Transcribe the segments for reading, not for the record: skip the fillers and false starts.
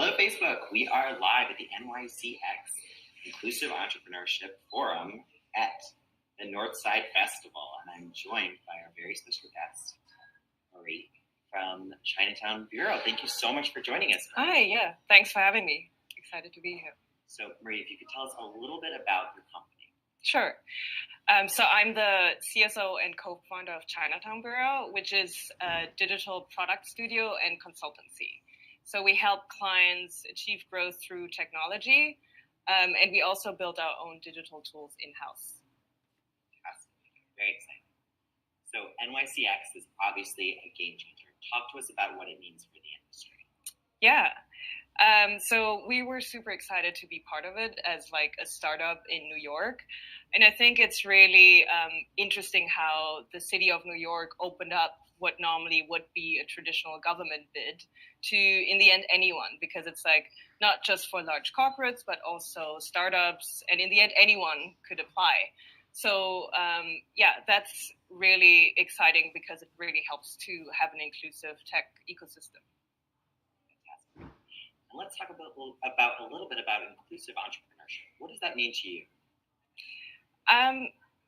Hello, Facebook. We are live at the NYCX Inclusive Entrepreneurship Forum at the Northside Festival, and I'm joined by our very special guest, Marie from Chinatown Bureau. Thank you so much for joining us. Hi, yeah. Thanks for having me. Excited to be here. So, Marie, if you could tell us a little bit about your company. Sure. So I'm the CSO and co-founder of Chinatown Bureau, which is a digital product studio and consultancy. So we help clients achieve growth through technology, and we also build our own digital tools in-house. Very exciting. So NYCX is obviously a game changer. Talk to us about what it means for the industry. Yeah. So we were super excited to be part of it as like a startup in New York. And I think it's really interesting how the city of New York opened up what normally would be a traditional government bid to, in the end, anyone, because it's like not just for large corporates, but also startups. And in the end, anyone could apply. So that's really exciting because it really helps to have an inclusive tech ecosystem. And let's talk a little bit about inclusive entrepreneurship. What does that mean to you?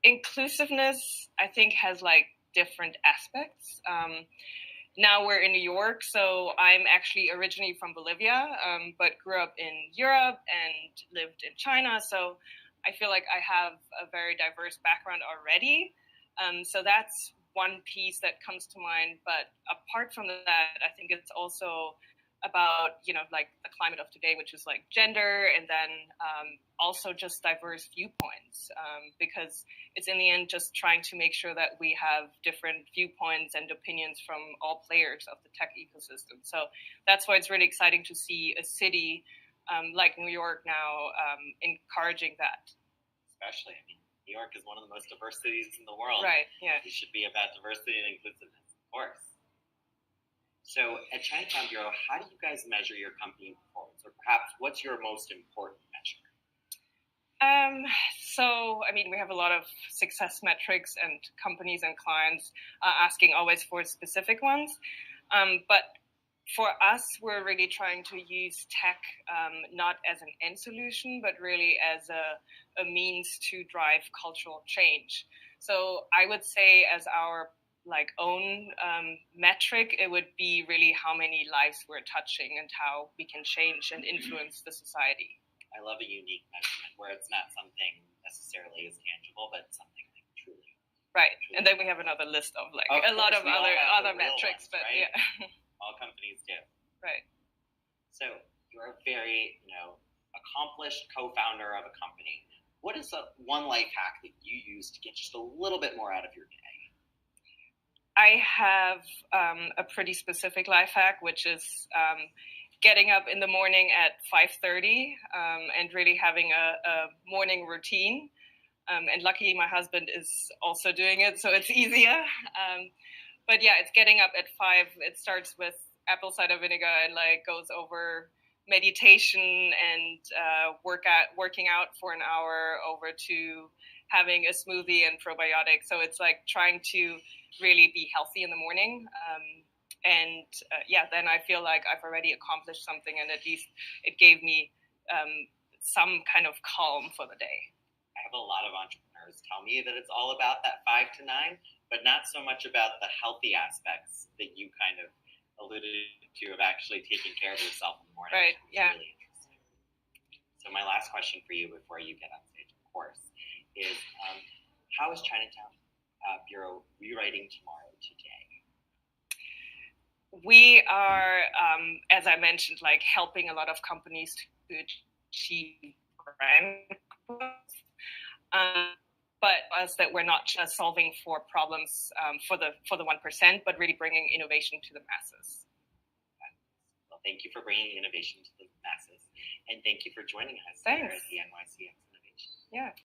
Inclusiveness, I think, has like different aspects. Now we're in New York, so I'm actually originally from Bolivia, but grew up in Europe and lived in China. So I feel like I have a very diverse background already. So that's one piece that comes to mind. But apart from that, I think it's also about, like the climate of today, which is like gender, and then also just diverse viewpoints, because it's in the end just trying to make sure that we have different viewpoints and opinions from all players of the tech ecosystem. So that's why it's really exciting to see a city like New York now encouraging that. Especially, New York is one of the most diverse cities in the world. Right, yeah. It should be about diversity and inclusiveness, of course. So at Chinatown Bureau, how do you guys measure your company performance? Or perhaps what's your most important measure? We have a lot of success metrics, and companies and clients are asking always for specific ones. But for us, we're really trying to use tech not as an end solution, but really as a means to drive cultural change. So I would say as our own metric, it would be really how many lives we're touching and how we can change and influence the society. I love a unique measurement where it's not something necessarily as tangible, but something like truly. Right, and then we have another list of a lot of other metrics, ones, but right? Yeah. All companies do. Right. So you're a very, accomplished co-founder of a company. What is one life hack that you use to get just a little bit more out of your day? I have a pretty specific life hack, which is getting up in the morning at 5:30 and really having a morning routine. And luckily, my husband is also doing it, so it's easier. But yeah, it's getting up at 5. It starts with apple cider vinegar and goes over meditation and working out for an hour, over to having a smoothie and probiotics. So it's trying to really be healthy in the morning. Then I feel like I've already accomplished something, and at least it gave me some kind of calm for the day. I have a lot of entrepreneurs tell me that it's all about that 5 to 9, but not so much about the healthy aspects that you kind of alluded to of actually taking care of yourself in the morning. Right, yeah. Really interesting. So my last question for you before you get on stage, of course, is how is Chinatown Bureau rewriting tomorrow today? We are, as I mentioned, helping a lot of companies to achieve brand growth. But us that we're not just solving for problems for the 1%, but really bringing innovation to the masses. Well, thank you for bringing innovation to the masses, and thank you for joining us Thanks. here at the NYCX Innovation. Yeah.